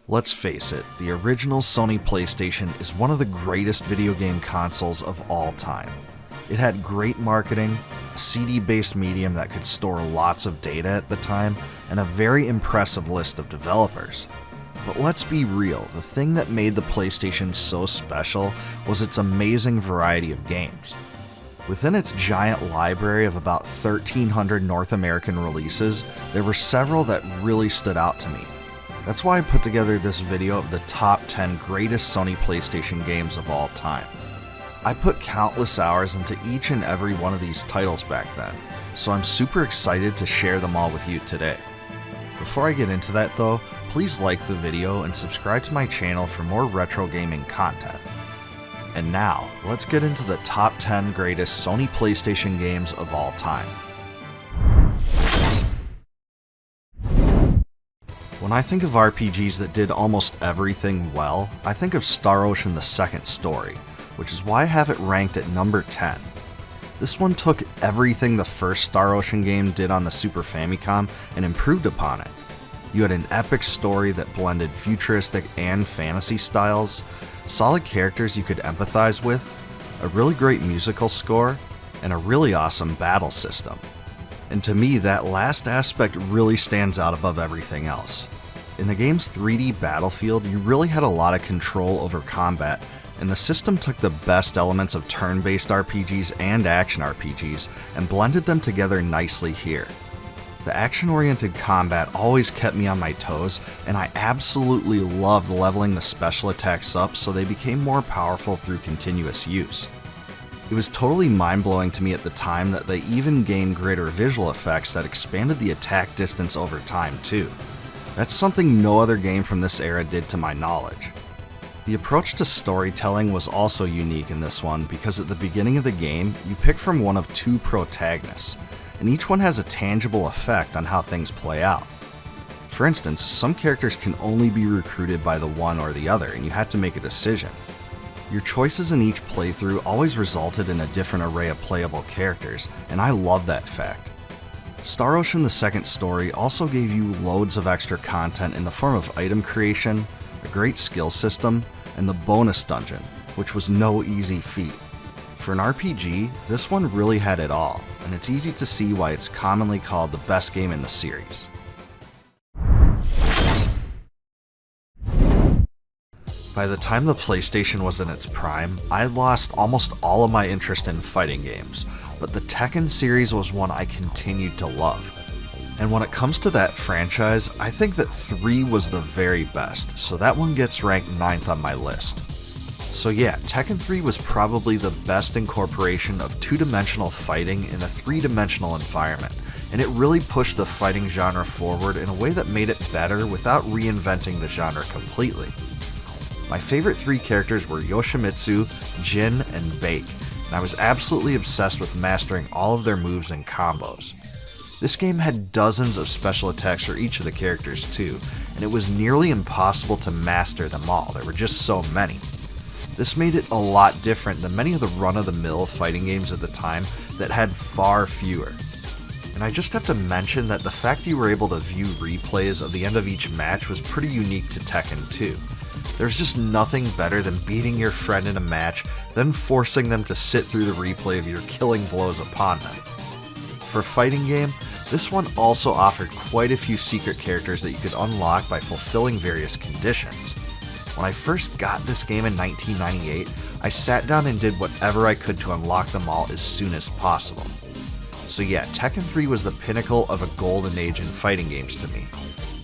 Let's face it, the original Sony PlayStation is one of the greatest video game consoles of all time. It had great marketing, a CD-based medium that could store lots of data at the time, and a very impressive list of developers. But let's be real, the thing that made the PlayStation so special was its amazing variety of games. Within its giant library of about 1,300 North American releases, there were several that really stood out to me. That's why I put together this video of the top 10 greatest Sony PlayStation games of all time. I put countless hours into each and every one of these titles back then, so I'm super excited to share them all with you today. Before I get into that though, please like the video and subscribe to my channel for more retro gaming content. And now, let's get into the top 10 greatest Sony PlayStation games of all time. When I think of RPGs that did almost everything well, I think of Star Ocean: The Second Story, which is why I have it ranked at number 10. This one took everything the first Star Ocean game did on the Super Famicom and improved upon it. You had an epic story that blended futuristic and fantasy styles, solid characters you could empathize with, a really great musical score, and a really awesome battle system. And to me, that last aspect really stands out above everything else. In the game's 3D battlefield, you really had a lot of control over combat, and the system took the best elements of turn-based RPGs and action RPGs and blended them together nicely here. The action-oriented combat always kept me on my toes, and I absolutely loved leveling the special attacks up so they became more powerful through continuous use. It was totally mind-blowing to me at the time that they even gained greater visual effects that expanded the attack distance over time too. That's something no other game from this era did to my knowledge. The approach to storytelling was also unique in this one because at the beginning of the game, you pick from one of two protagonists, and each one has a tangible effect on how things play out. For instance, some characters can only be recruited by the one or the other, and you have to make a decision. Your choices in each playthrough always resulted in a different array of playable characters, and I love that fact. Star Ocean: The Second Story also gave you loads of extra content in the form of item creation, a great skill system, and the bonus dungeon, which was no easy feat. For an RPG, this one really had it all, and it's easy to see why it's commonly called the best game in the series. By the time the PlayStation was in its prime, I lost almost all of my interest in fighting games, but the Tekken series was one I continued to love. And when it comes to that franchise, I think that 3 was the very best, so that one gets ranked 9th on my list. So yeah, Tekken 3 was probably the best incorporation of two-dimensional fighting in a three-dimensional environment, and it really pushed the fighting genre forward in a way that made it better without reinventing the genre completely. My favorite 3 characters were Yoshimitsu, Jin, and Bake, and I was absolutely obsessed with mastering all of their moves and combos. This game had dozens of special attacks for each of the characters too, and it was nearly impossible to master them all, there were just so many. This made it a lot different than many of the run-of-the-mill fighting games at the time that had far fewer. And I just have to mention that the fact you were able to view replays of the end of each match was pretty unique to Tekken 2. There's just nothing better than beating your friend in a match, then forcing them to sit through the replay of your killing blows upon them. For a fighting game, this one also offered quite a few secret characters that you could unlock by fulfilling various conditions. When I first got this game in 1998, I sat down and did whatever I could to unlock them all as soon as possible. So yeah, Tekken 3 was the pinnacle of a golden age in fighting games to me.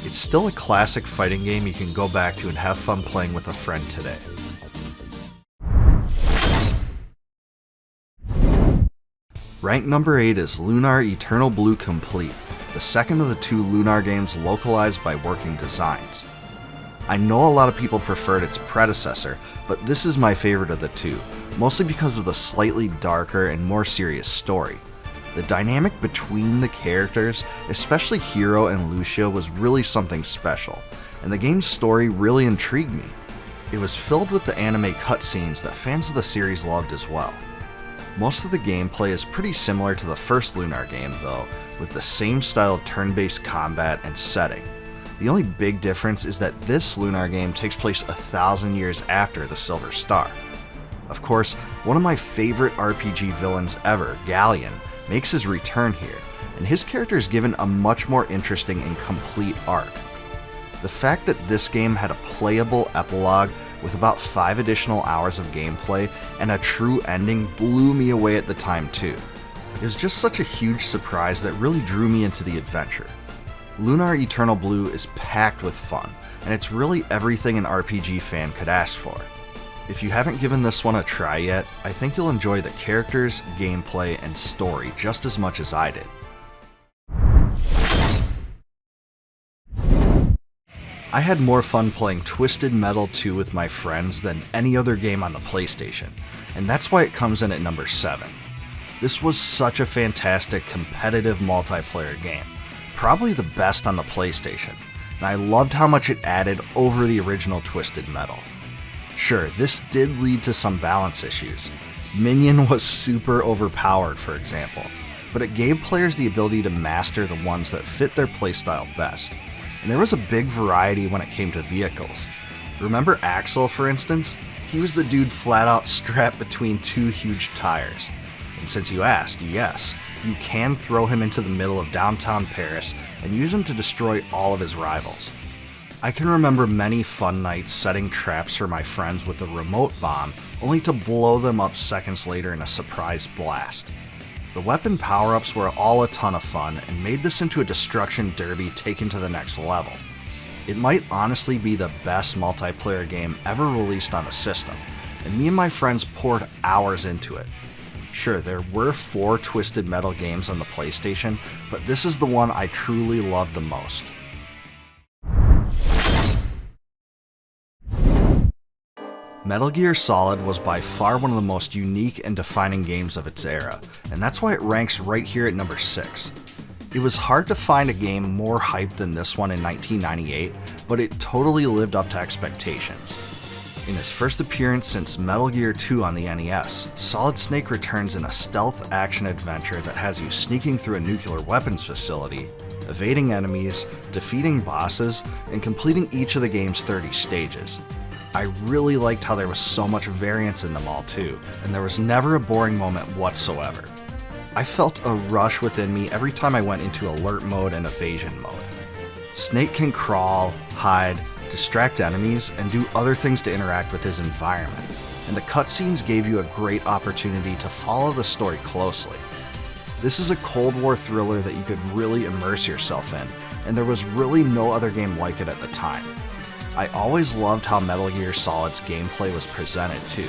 It's still a classic fighting game you can go back to and have fun playing with a friend today. Ranked number 8 is Lunar Eternal Blue Complete, the second of the 2 Lunar games localized by Working Designs. I know a lot of people preferred its predecessor, but this is my favorite of the 2, mostly because of the slightly darker and more serious story. The dynamic between the characters, especially Hiro and Lucia, was really something special, and the game's story really intrigued me. It was filled with the anime cutscenes that fans of the series loved as well. Most of the gameplay is pretty similar to the first Lunar game though, with the same style of turn-based combat and setting. The only big difference is that this Lunar game takes place 1,000 years after the Silver Star. Of course, one of my favorite RPG villains ever, Galleon, makes his return here, and his character is given a much more interesting and complete arc. The fact that this game had a playable epilogue with about 5 additional hours of gameplay and a true ending blew me away at the time too. It was just such a huge surprise that really drew me into the adventure. Lunar Eternal Blue is packed with fun, and it's really everything an RPG fan could ask for. If you haven't given this one a try yet, I think you'll enjoy the characters, gameplay, and story just as much as I did. I had more fun playing Twisted Metal 2 with my friends than any other game on the PlayStation, and that's why it comes in at number 7. This was such a fantastic competitive multiplayer game, probably the best on the PlayStation, and I loved how much it added over the original Twisted Metal. Sure, this did lead to some balance issues. Minion was super overpowered, for example, but it gave players the ability to master the ones that fit their playstyle best. And there was a big variety when it came to vehicles. Remember Axel, for instance? He was the dude flat out strapped between 2 huge tires. And since you asked, yes, you can throw him into the middle of downtown Paris and use him to destroy all of his rivals. I can remember many fun nights setting traps for my friends with a remote bomb, only to blow them up seconds later in a surprise blast. The weapon power-ups were all a ton of fun and made this into a destruction derby taken to the next level. It might honestly be the best multiplayer game ever released on the system, and me and my friends poured hours into it. Sure, there were 4 Twisted Metal games on the PlayStation, but this is the one I truly loved the most. Metal Gear Solid was by far one of the most unique and defining games of its era, and that's why it ranks right here at number 6. It was hard to find a game more hyped than this one in 1998, but it totally lived up to expectations. In his first appearance since Metal Gear 2 on the NES, Solid Snake returns in a stealth action-adventure that has you sneaking through a nuclear weapons facility, evading enemies, defeating bosses, and completing each of the game's 30 stages. I really liked how there was so much variance in them all too, and there was never a boring moment whatsoever. I felt a rush within me every time I went into alert mode and evasion mode. Snake can crawl, hide, distract enemies, and do other things to interact with his environment, and the cutscenes gave you a great opportunity to follow the story closely. This is a Cold War thriller that you could really immerse yourself in, and there was really no other game like it at the time. I always loved how Metal Gear Solid's gameplay was presented too.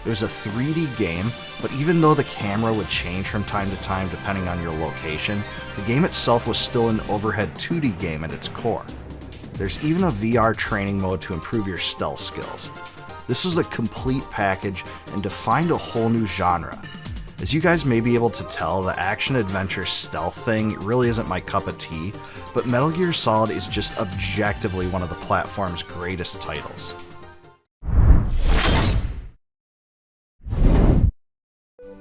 It was a 3D game, but even though the camera would change from time to time depending on your location, the game itself was still an overhead 2D game at its core. There's even a VR training mode to improve your stealth skills. This was a complete package and defined a whole new genre. As you guys may be able to tell, the action-adventure stealth thing really isn't my cup of tea, but Metal Gear Solid is just objectively one of the platform's greatest titles.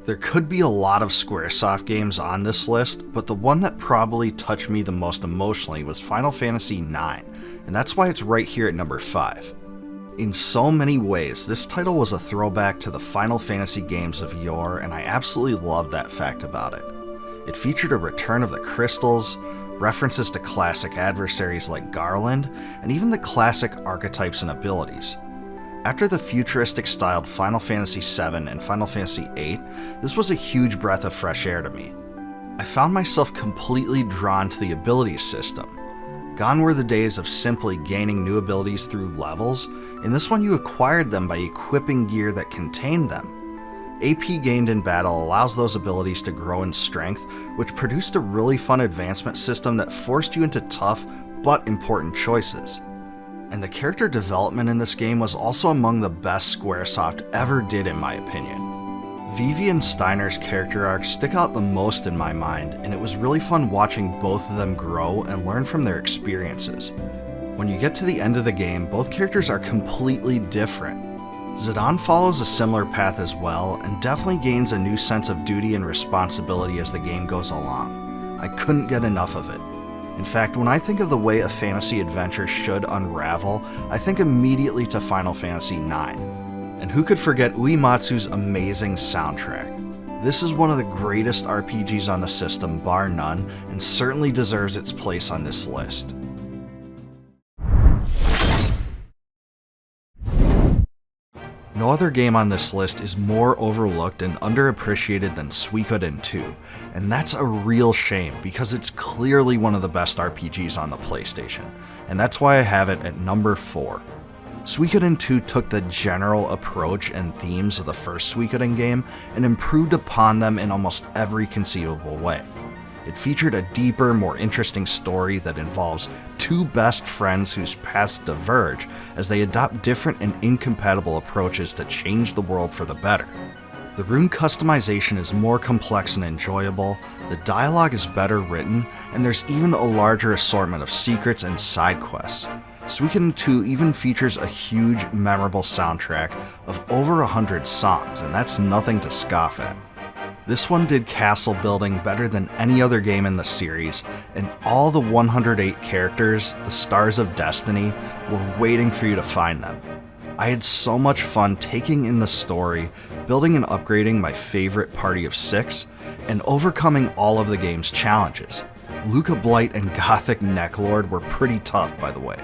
There could be a lot of Squaresoft games on this list, but the one that probably touched me the most emotionally was Final Fantasy IX, and that's why it's right here at number 5. In so many ways, this title was a throwback to the Final Fantasy games of yore, and I absolutely loved that fact about it. It featured a return of the crystals, references to classic adversaries like Garland, and even the classic archetypes and abilities. After the futuristic-styled Final Fantasy VII and Final Fantasy VIII, this was a huge breath of fresh air to me. I found myself completely drawn to the abilities system. Gone were the days of simply gaining new abilities through levels. In this one you acquired them by equipping gear that contained them. AP gained in battle allows those abilities to grow in strength, which produced a really fun advancement system that forced you into tough but important choices. And the character development in this game was also among the best Squaresoft ever did in my opinion. Vivi and Steiner's character arcs stick out the most in my mind, and it was really fun watching both of them grow and learn from their experiences. When you get to the end of the game, both characters are completely different. Zidane follows a similar path as well, and definitely gains a new sense of duty and responsibility as the game goes along. I couldn't get enough of it. In fact, when I think of the way a fantasy adventure should unravel, I think immediately to Final Fantasy IX. And who could forget Uematsu's amazing soundtrack? This is one of the greatest RPGs on the system, bar none, and certainly deserves its place on this list. No other game on this list is more overlooked and underappreciated than Suikoden 2, and that's a real shame because it's clearly one of the best RPGs on the PlayStation, and that's why I have it at number 4. Suikoden 2 took the general approach and themes of the first Suikoden game and improved upon them in almost every conceivable way. It featured a deeper, more interesting story that involves two best friends whose paths diverge as they adopt different and incompatible approaches to change the world for the better. The rune customization is more complex and enjoyable, the dialogue is better written, and there's even a larger assortment of secrets and side quests. Suikoden 2 even features a huge, memorable soundtrack of over 100 songs, and that's nothing to scoff at. This one did castle building better than any other game in the series, and all the 108 characters, the Stars of Destiny, were waiting for you to find them. I had so much fun taking in the story, building and upgrading my favorite party of 6, and overcoming all of the game's challenges. Luca Blight and Gothic Necklord were pretty tough, by the way.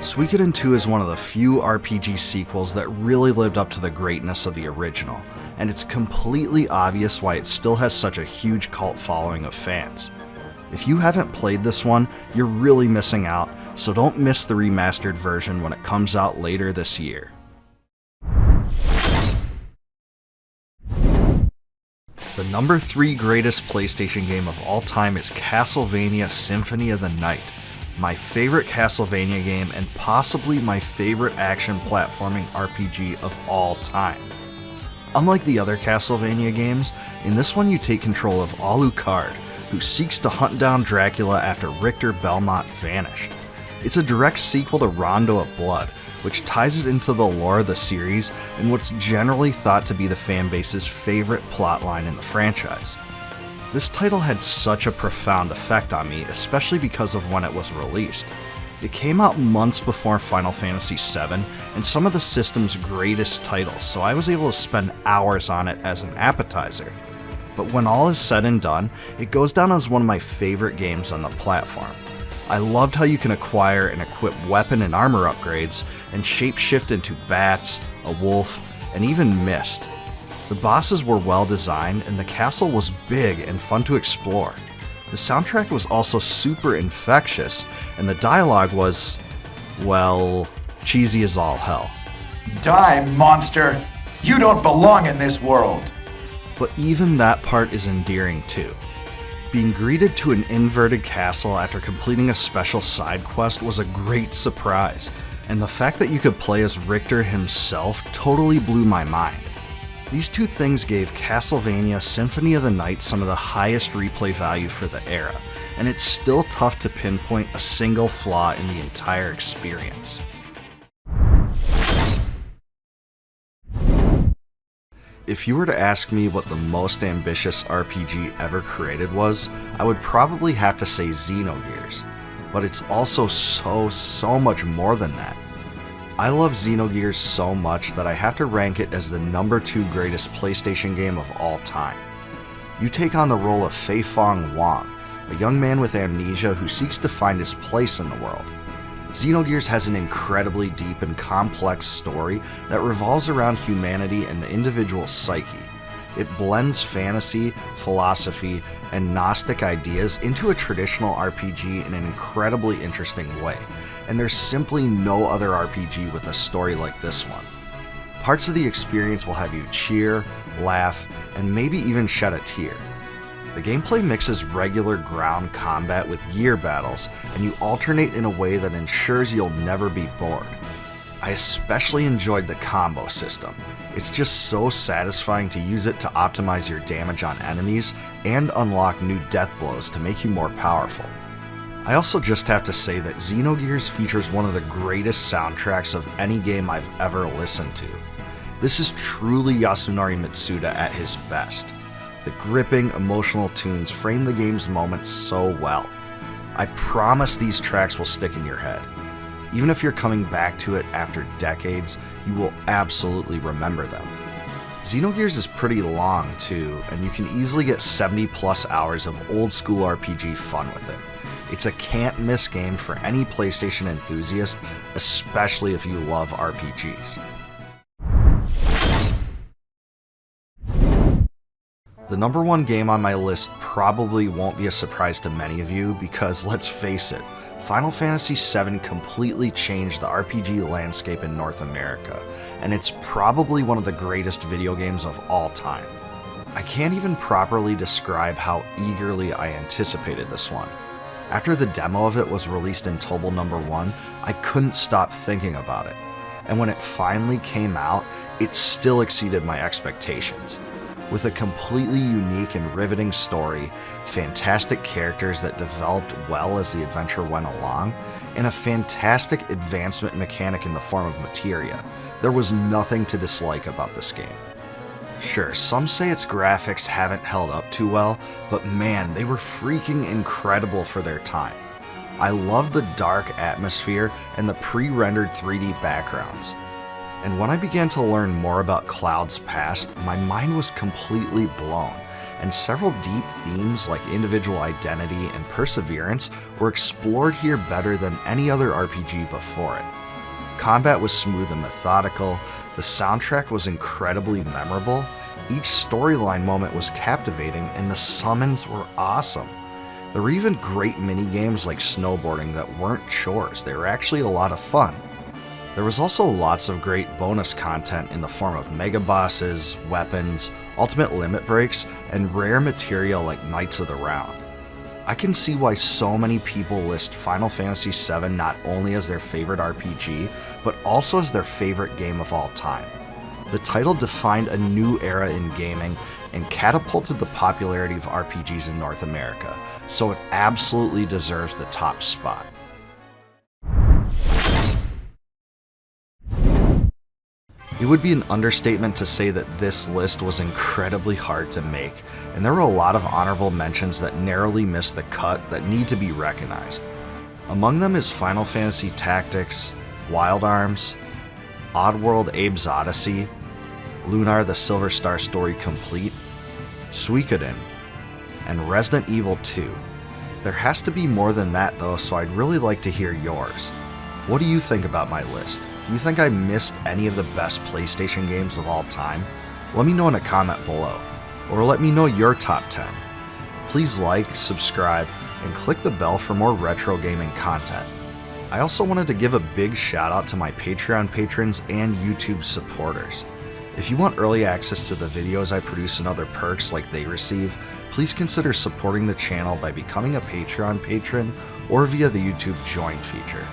Suikoden 2 is one of the few RPG sequels that really lived up to the greatness of the original, and it's completely obvious why it still has such a huge cult following of fans. If you haven't played this one, you're really missing out, so don't miss the remastered version when it comes out later this year. The number 3 greatest PlayStation game of all time is Castlevania Symphony of the Night, my favorite Castlevania game and possibly my favorite action platforming RPG of all time. Unlike the other Castlevania games, in this one you take control of Alucard, who seeks to hunt down Dracula after Richter Belmont vanished. It's a direct sequel to Rondo of Blood, which ties it into the lore of the series and what's generally thought to be the fanbase's favorite plotline in the franchise. This title had such a profound effect on me, especially because of when it was released. It came out months before Final Fantasy VII and some of the system's greatest titles, so I was able to spend hours on it as an appetizer. But when all is said and done, it goes down as one of my favorite games on the platform. I loved how you can acquire and equip weapon and armor upgrades, and shapeshift into bats, a wolf, and even mist. The bosses were well designed, and the castle was big and fun to explore. The soundtrack was also super infectious, and the dialogue was, well, cheesy as all hell. Die, monster! You don't belong in this world! But even that part is endearing too. Being greeted to an inverted castle after completing a special side quest was a great surprise, and the fact that you could play as Richter himself totally blew my mind. These two things gave Castlevania Symphony of the Night some of the highest replay value for the era, and it's still tough to pinpoint a single flaw in the entire experience. If you were to ask me what the most ambitious RPG ever created was, I would probably have to say Xenogears, but it's also so much more than that. I love Xenogears so much that I have to rank it as the number 2 greatest PlayStation game of all time. You take on the role of Fei Fong Wang, a young man with amnesia who seeks to find his place in the world. Xenogears has an incredibly deep and complex story that revolves around humanity and the individual psyche. It blends fantasy, philosophy, and Gnostic ideas into a traditional RPG in an incredibly interesting way, and there's simply no other RPG with a story like this one. Parts of the experience will have you cheer, laugh, and maybe even shed a tear. The gameplay mixes regular ground combat with gear battles, and you alternate in a way that ensures you'll never be bored. I especially enjoyed the combo system. It's just so satisfying to use it to optimize your damage on enemies and unlock new death blows to make you more powerful. I also just have to say that Xenogears features one of the greatest soundtracks of any game I've ever listened to. This is truly Yasunari Mitsuda at his best. The gripping, emotional tunes frame the game's moments so well. I promise these tracks will stick in your head. Even if you're coming back to it after decades, you will absolutely remember them. Xenogears is pretty long too, and you can easily get 70 plus hours of old school RPG fun with it. It's a can't miss game for any PlayStation enthusiast, especially if you love RPGs. The number one game on my list probably won't be a surprise to many of you because, let's face it, Final Fantasy VII completely changed the RPG landscape in North America, and it's probably one of the greatest video games of all time. I can't even properly describe how eagerly I anticipated this one. After the demo of it was released in Tobal No. 1, I couldn't stop thinking about it, and when it finally came out, it still exceeded my expectations. With a completely unique and riveting story, fantastic characters that developed well as the adventure went along, and a fantastic advancement mechanic in the form of materia, there was nothing to dislike about this game. Sure, some say its graphics haven't held up too well, but man, they were freaking incredible for their time. I love the dark atmosphere and the pre-rendered 3D backgrounds. And when I began to learn more about Cloud's past, my mind was completely blown, and several deep themes like individual identity and perseverance were explored here better than any other RPG before it. Combat was smooth and methodical, the soundtrack was incredibly memorable, each storyline moment was captivating, and the summons were awesome. There were even great mini-games like snowboarding that weren't chores, they were actually a lot of fun. There was also lots of great bonus content in the form of mega bosses, weapons, ultimate limit breaks, and rare materia like Knights of the Round. I can see why so many people list Final Fantasy VII not only as their favorite RPG, but also as their favorite game of all time. The title defined a new era in gaming and catapulted the popularity of RPGs in North America, so it absolutely deserves the top spot. It would be an understatement to say that this list was incredibly hard to make, and there were a lot of honorable mentions that narrowly missed the cut that need to be recognized. Among them is Final Fantasy Tactics, Wild Arms, Oddworld Abe's Odyssey, Lunar the Silver Star Story Complete, Suikoden, and Resident Evil 2. There has to be more than that though, so I'd really like to hear yours. What do you think about my list? Do you think I missed any of the best PlayStation games of all time? Let me know in a comment below, or let me know your top 10. Please like, subscribe, and click the bell for more retro gaming content. I also wanted to give a big shout out to my Patreon patrons and YouTube supporters. If you want early access to the videos I produce and other perks like they receive, please consider supporting the channel by becoming a Patreon patron or via the YouTube Join feature.